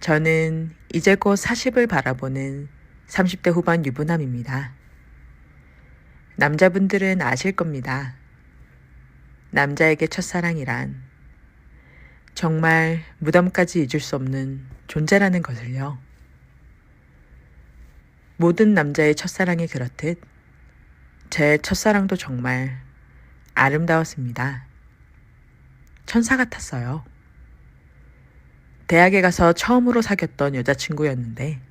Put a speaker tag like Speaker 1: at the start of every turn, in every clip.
Speaker 1: 저는 이제 곧 40을 바라보는 30대 후반 유부남입니다. 남자분들은 아실 겁니다. 남자에게 첫사랑이란 정말 무덤까지 잊을 수 없는 존재라는 것을요. 모든 남자의 첫사랑이 그렇듯 제 첫사랑도 정말 아름다웠습니다. 천사 같았어요. 대학에 가서 처음으로 사귀었던 여자친구였는데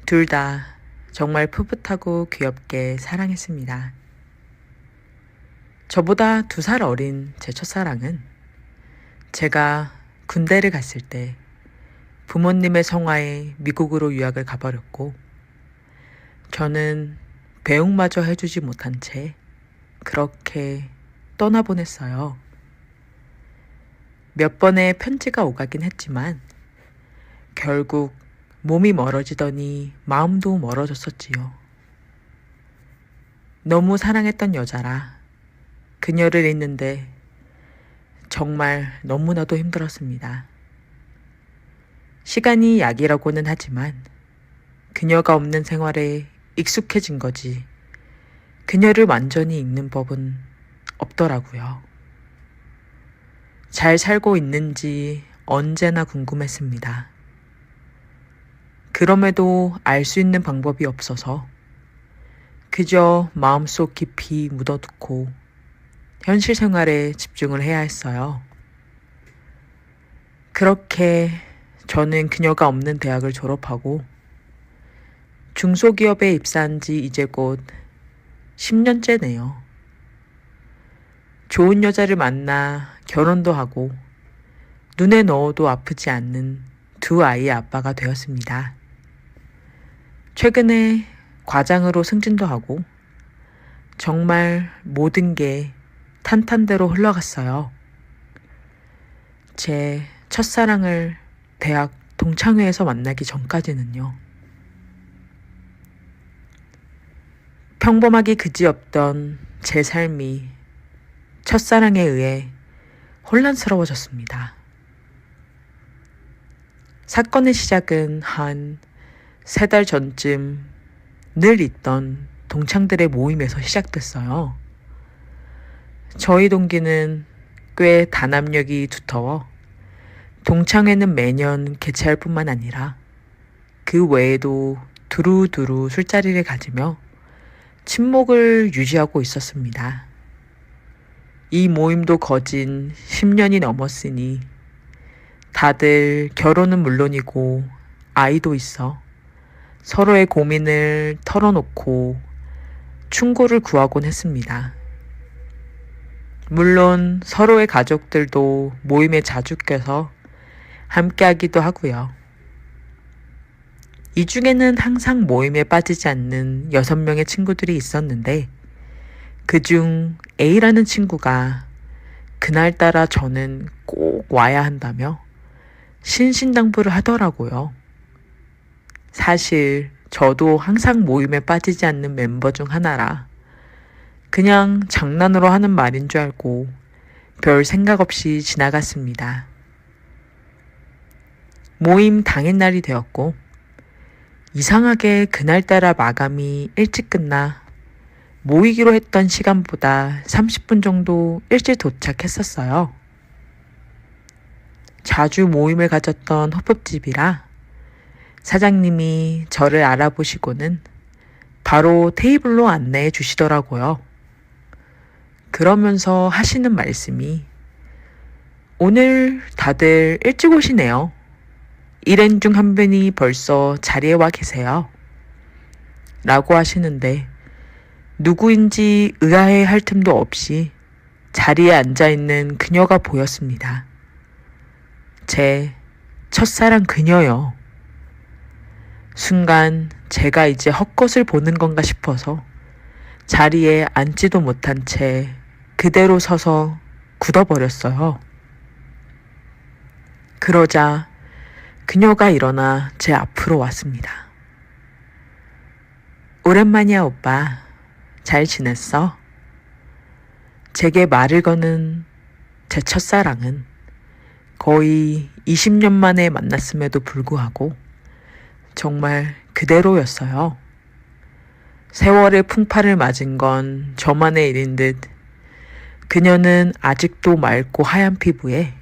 Speaker 1: 둘 다 정말 풋풋하고 귀엽게 사랑했습니다. 저보다 2살 어린 제 첫사랑은 제가 군대를 갔을 때 부모님의 성화에 미국으로 유학을 가버렸고 저는 배웅마저 해주지 못한 채 그렇게 떠나보냈어요. 몇 번의 편지가 오가긴 했지만 결국 몸이 멀어지더니 마음도 멀어졌었지요. 너무 사랑했던 여자라 그녀를 잊는데 정말 너무나도 힘들었습니다. 시간이 약이라고는 하지만 그녀가 없는 생활에 익숙해진 거지 그녀를 완전히 잊는 법은 없더라고요. 잘 살고 있는지 언제나 궁금했습니다. 그럼에도 알 수 있는 방법이 없어서 그저 마음속 깊이 묻어두고 현실 생활에 집중을 해야 했어요. 그렇게 저는 그녀가 없는 대학을 졸업하고 중소기업에 입사한 지 이제 곧 10년째네요. 좋은 여자를 만나 결혼도 하고 눈에 넣어도 아프지 않는 2 아이의 아빠가 되었습니다. 최근에 과장으로 승진도 하고 정말 모든 게 탄탄대로 흘러갔어요. 제 첫사랑을 대학 동창회에서 만나기 전까지는요. 평범하기 그지없던 제 삶이 첫사랑에 의해 혼란스러워졌습니다. 사건의 시작은 한 3달 전쯤 늘 있던 동창들의 모임에서 시작됐어요. 저희 동기는 꽤 단합력이 두터워 동창회는 매년 개최할 뿐만 아니라 그 외에도 두루두루 술자리를 가지며 친목을 유지하고 있었습니다. 이 모임도 거진 10년이 넘었으니 다들 결혼은 물론이고 아이도 있어 서로의 고민을 털어놓고 충고를 구하곤 했습니다. 물론 서로의 가족들도 모임에 자주 껴서 함께하기도 하고요. 이 중에는 항상 모임에 빠지지 않는 6명의 친구들이 있었는데 그중 A라는 친구가 그날따라 저는 꼭 와야 한다며 신신당부를 하더라고요. 사실 저도 항상 모임에 빠지지 않는 멤버 중 하나라 그냥 장난으로 하는 말인 줄 알고 별 생각 없이 지나갔습니다. 모임 당일날이 되었고 이상하게 그날따라 마감이 일찍 끝나 모이기로 했던 시간보다 30분 정도 일찍 도착했었어요. 자주 모임을 가졌던 호프집이라 사장님이 저를 알아보시고는 바로 테이블로 안내해 주시더라고요. 그러면서 하시는 말씀이 오늘 다들 일찍 오시네요. 일행 중 한 분이 벌써 자리에 와 계세요. 라고 하시는데 누구인지 의아해할 틈도 없이 자리에 앉아있는 그녀가 보였습니다. 제 첫사랑 그녀요. 순간 제가 이제 헛것을 보는 건가 싶어서 자리에 앉지도 못한 채 그대로 서서 굳어버렸어요. 그러자 그녀가 일어나 제 앞으로 왔습니다. 오랜만이야 오빠. 잘 지냈어? 제게 말을 거는 제 첫사랑은 거의 20년 만에 만났음에도 불구하고 정말 그대로였어요. 세월의 풍파를 맞은 건 저만의 일인 듯 그녀는 아직도 맑고 하얀 피부에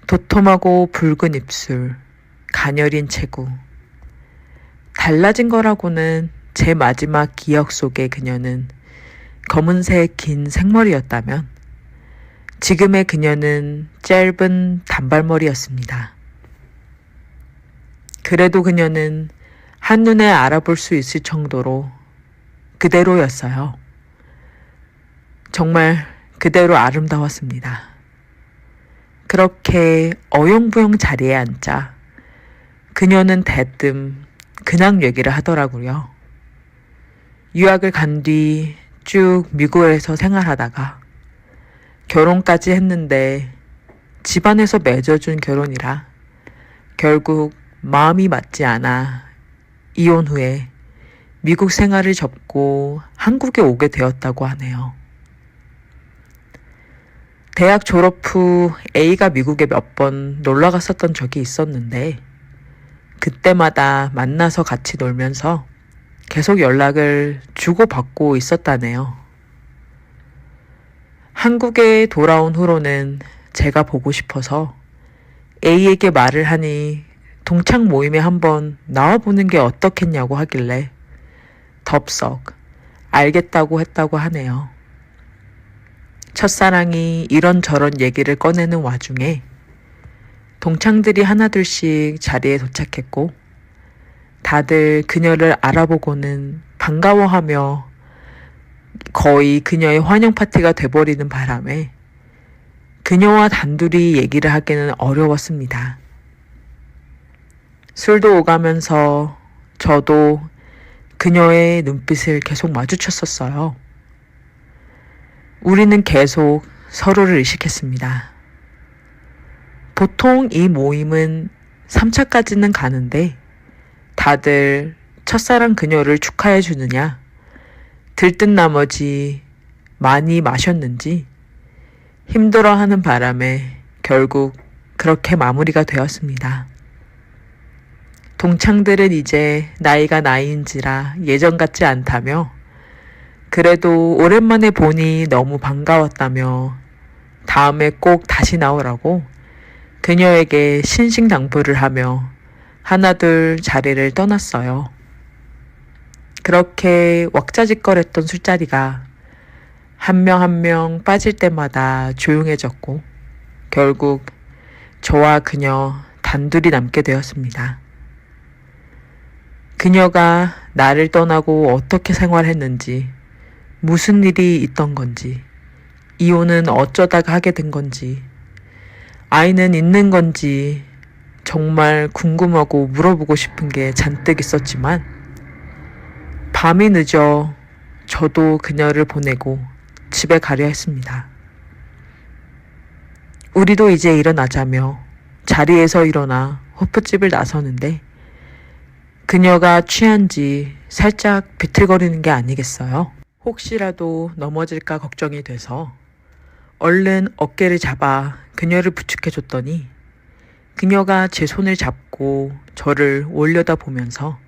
Speaker 1: 도톰하고 붉은 입술, 가녀린 체구. 달라진 거라고는 제 마지막 기억 속에 그녀는 검은색 긴 생머리였다면 지금의 그녀는 짧은 단발머리였습니다. 그래도 그녀는 한눈에 알아볼 수 있을 정도로 그대로였어요. 정말 그대로 아름다웠습니다. 그렇게 어영부영 자리에 앉자 그녀는 대뜸 근황 얘기를 하더라고요. 유학을 간 뒤 쭉 미국에서 생활하다가 결혼까지 했는데 집안에서 맺어준 결혼이라 결국 마음이 맞지 않아 이혼 후에 미국 생활을 접고 한국에 오게 되었다고 하네요. 대학 졸업 후 A가 미국에 몇 번 놀러 갔었던 적이 있었는데 그때마다 만나서 같이 놀면서 계속 연락을 주고받고 있었다네요. 한국에 돌아온 후로는 제가 보고 싶어서 A에게 말을 하니 동창 모임에 한번 나와보는 게 어떻겠냐고 하길래 덥석 알겠다고 했다고 하네요. 첫사랑이 이런저런 얘기를 꺼내는 와중에 동창들이 하나둘씩 자리에 도착했고 다들 그녀를 알아보고는 반가워하며 거의 그녀의 환영 파티가 돼버리는 바람에 그녀와 단둘이 얘기를 하기는 어려웠습니다. 술도 오가면서 저도 그녀의 눈빛을 계속 마주쳤었어요. 우리는 계속 서로를 의식했습니다. 보통 이 모임은 3차까지는 가는데 다들 첫사랑 그녀를 축하해 주느냐 들뜬 나머지 많이 마셨는지 힘들어하는 바람에 결국 그렇게 마무리가 되었습니다. 동창들은 이제 나이가 나이인지라 예전 같지 않다며 그래도 오랜만에 보니 너무 반가웠다며 다음에 꼭 다시 나오라고 그녀에게 신신당부를 하며 하나둘 자리를 떠났어요. 그렇게 왁자지껄했던 술자리가 한 명 한 명 빠질 때마다 조용해졌고 결국 저와 그녀 단둘이 남게 되었습니다. 그녀가 나를 떠나고 어떻게 생활했는지, 무슨 일이 있던 건지, 이혼은 어쩌다가 하게 된 건지, 아이는 있는 건지 정말 궁금하고 물어보고 싶은 게 잔뜩 있었지만 밤이 늦어 저도 그녀를 보내고 집에 가려 했습니다. 우리도 이제 일어나자며 자리에서 일어나 호프집을 나서는데 그녀가 취한지 살짝 비틀거리는 게 아니겠어요? 혹시라도 넘어질까 걱정이 돼서 얼른 어깨를 잡아 그녀를 부축해줬더니 그녀가 제 손을 잡고 저를 올려다 보면서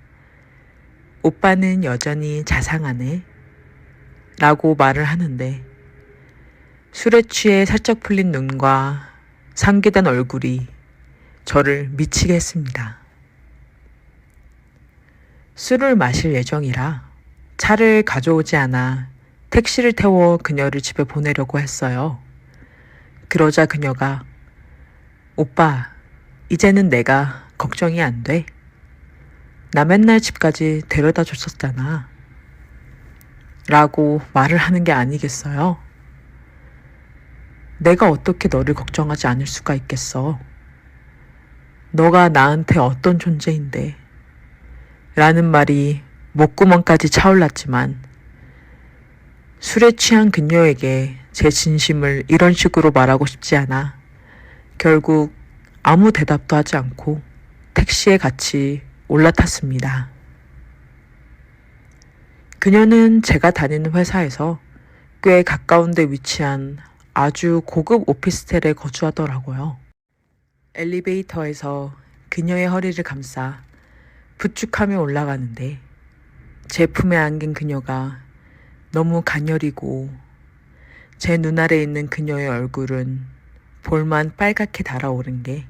Speaker 1: 오빠는 여전히 자상하네 라고 말을 하는데 술에 취해 살짝 풀린 눈과 상기된 얼굴이 저를 미치게 했습니다. 술을 마실 예정이라 차를 가져오지 않아 택시를 태워 그녀를 집에 보내려고 했어요. 그러자 그녀가 오빠, 이제는 내가 걱정이 안 돼. 나 맨날 집까지 데려다 줬었잖아. 라고 말을 하는 게 아니겠어요? 내가 어떻게 너를 걱정하지 않을 수가 있겠어. 너가 나한테 어떤 존재인데. 라는 말이 목구멍까지 차올랐지만 술에 취한 그녀에게 제 진심을 이런 식으로 말하고 싶지 않아 결국 아무 대답도 하지 않고 택시에 같이 올라탔습니다. 그녀는 제가 다니는 회사에서 꽤 가까운 데 위치한 아주 고급 오피스텔에 거주하더라고요. 엘리베이터에서 그녀의 허리를 감싸 부축하며 올라가는데 제 품에 안긴 그녀가 너무 가녀리고 제 눈 아래 있는 그녀의 얼굴은 볼만 빨갛게 달아오른 게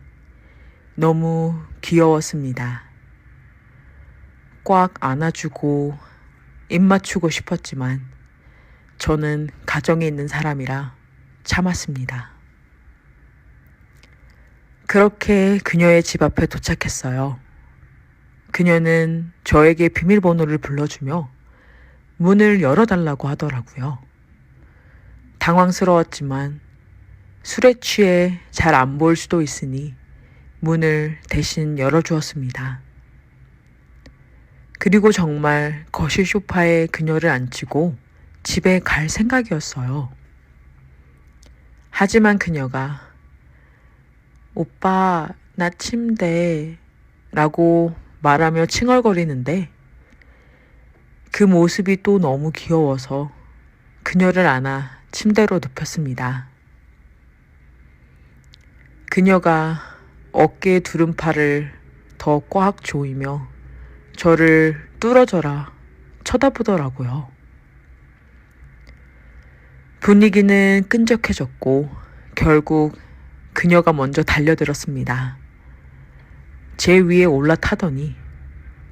Speaker 1: 너무 귀여웠습니다. 꽉 안아주고 입 맞추고 싶었지만 저는 가정에 있는 사람이라 참았습니다. 그렇게 그녀의 집 앞에 도착했어요. 그녀는 저에게 비밀번호를 불러주며 문을 열어달라고 하더라고요. 당황스러웠지만 술에 취해 잘 안 보일 수도 있으니 문을 대신 열어주었습니다. 그리고 정말 거실 소파에 그녀를 앉히고 집에 갈 생각이었어요. 하지만 그녀가 오빠, 나 침대 라고 말하며 칭얼거리는데 그 모습이 또 너무 귀여워서 그녀를 안아 침대로 눕혔습니다. 그녀가 어깨에 두른 팔을 더 꽉 조이며 저를 뚫어져라 쳐다보더라고요. 분위기는 끈적해졌고 결국 그녀가 먼저 달려들었습니다. 제 위에 올라타더니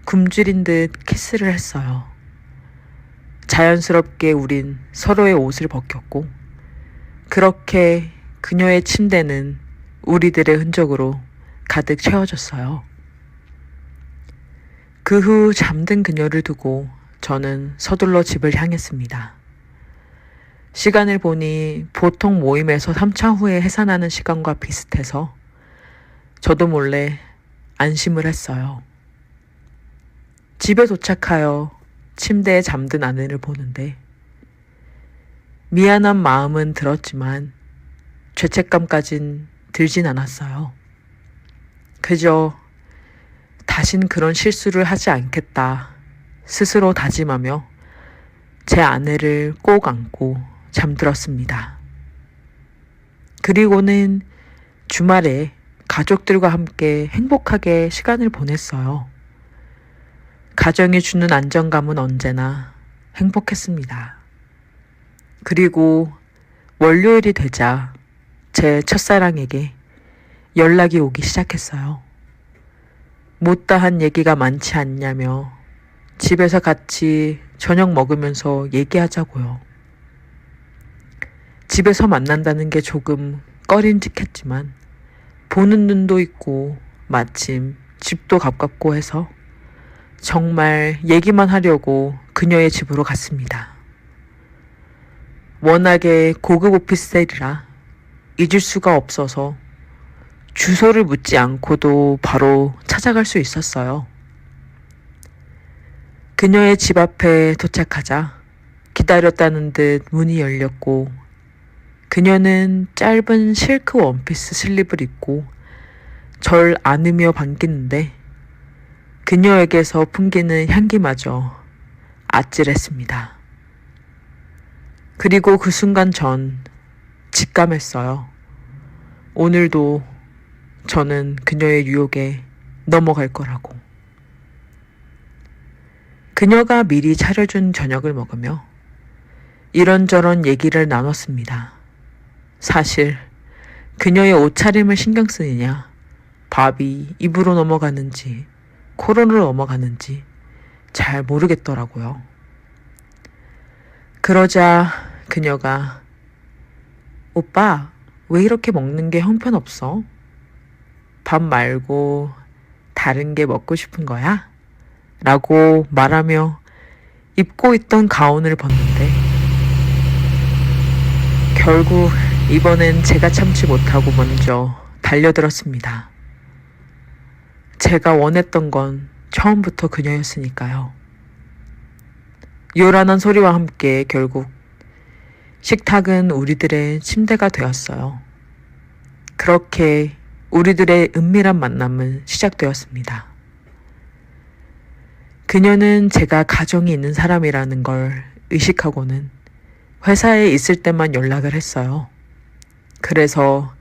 Speaker 1: 굶주린 듯 키스를 했어요. 자연스럽게 우린 서로의 옷을 벗겼고 그렇게 그녀의 침대는 우리들의 흔적으로 가득 채워졌어요. 그 후 잠든 그녀를 두고 저는 서둘러 집을 향했습니다. 시간을 보니 보통 모임에서 3차 후에 해산하는 시간과 비슷해서 저도 몰래 안심을 했어요. 집에 도착하여 침대에 잠든 아내를 보는데 미안한 마음은 들었지만 죄책감까진 들진 않았어요. 그저 다신 그런 실수를 하지 않겠다 스스로 다짐하며 제 아내를 꼭 안고 잠들었습니다. 그리고는 주말에 가족들과 함께 행복하게 시간을 보냈어요. 가정이 주는 안정감은 언제나 행복했습니다. 그리고 월요일이 되자 제 첫사랑에게 연락이 오기 시작했어요. 못다한 얘기가 많지 않냐며 집에서 같이 저녁 먹으면서 얘기하자고요. 집에서 만난다는 게 조금 꺼림직했지만 보는 눈도 있고 마침 집도 가깝고 해서 정말 얘기만 하려고 그녀의 집으로 갔습니다. 워낙에 고급 오피스텔이라 잊을 수가 없어서 주소를 묻지 않고도 바로 찾아갈 수 있었어요. 그녀의 집 앞에 도착하자 기다렸다는 듯 문이 열렸고 그녀는 짧은 실크 원피스 슬립을 입고 절 안으며 반기는데 그녀에게서 풍기는 향기마저 아찔했습니다. 그리고 그 순간 전 직감했어요. 오늘도 저는 그녀의 유혹에 넘어갈 거라고. 그녀가 미리 차려준 저녁을 먹으며 이런저런 얘기를 나눴습니다. 사실 그녀의 옷차림을 신경 쓰느냐, 밥이 입으로 넘어가는지 코로로 넘어가는지 잘 모르겠더라고요. 그러자 그녀가 오빠 왜 이렇게 먹는 게 형편없어? 밥 말고 다른 게 먹고 싶은 거야? 라고 말하며 입고 있던 가운을 벗는데 결국 이번엔 제가 참지 못하고 먼저 달려들었습니다. 제가 원했던 건 처음부터 그녀였으니까요. 요란한 소리와 함께 결국 식탁은 우리들의 침대가 되었어요. 그렇게 우리들의 은밀한 만남은 시작되었습니다. 그녀는 제가 가정이 있는 사람이라는 걸 의식하고는 회사에 있을 때만 연락을 했어요. 그래서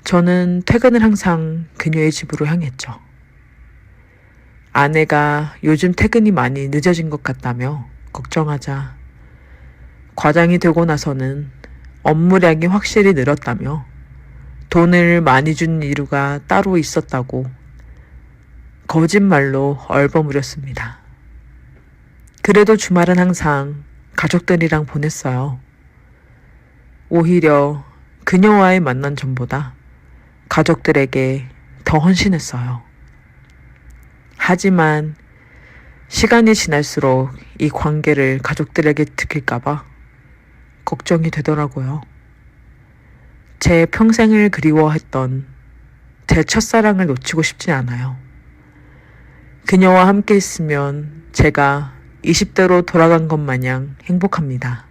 Speaker 1: 저는 퇴근을 항상 그녀의 집으로 향했죠. 아내가 요즘 퇴근이 많이 늦어진 것 같다며 걱정하자 과장이 되고 나서는 업무량이 확실히 늘었다며 돈을 많이 준 이유가 따로 있었다고 거짓말로 얼버무렸습니다. 그래도 주말은 항상 가족들이랑 보냈어요. 오히려 그녀와의 만난 전보다 가족들에게 더 헌신했어요. 하지만 시간이 지날수록 이 관계를 가족들에게 들킬까봐 걱정이 되더라고요. 제 평생을 그리워했던 제 첫사랑을 놓치고 싶지 않아요. 그녀와 함께 있으면 제가 20대로 돌아간 것 마냥 행복합니다.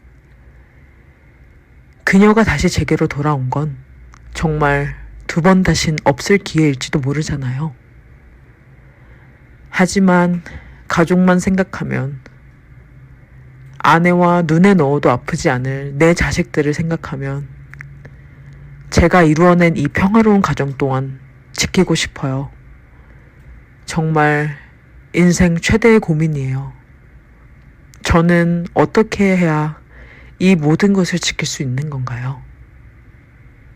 Speaker 1: 그녀가 다시 제게로 돌아온 건 정말 두 번 다신 없을 기회일지도 모르잖아요. 하지만 가족만 생각하면 아내와 눈에 넣어도 아프지 않을 내 자식들을 생각하면 제가 이루어낸 이 평화로운 가정 또한 지키고 싶어요. 정말 인생 최대의 고민이에요. 저는 어떻게 해야 이 모든 것을 지킬 수 있는 건가요?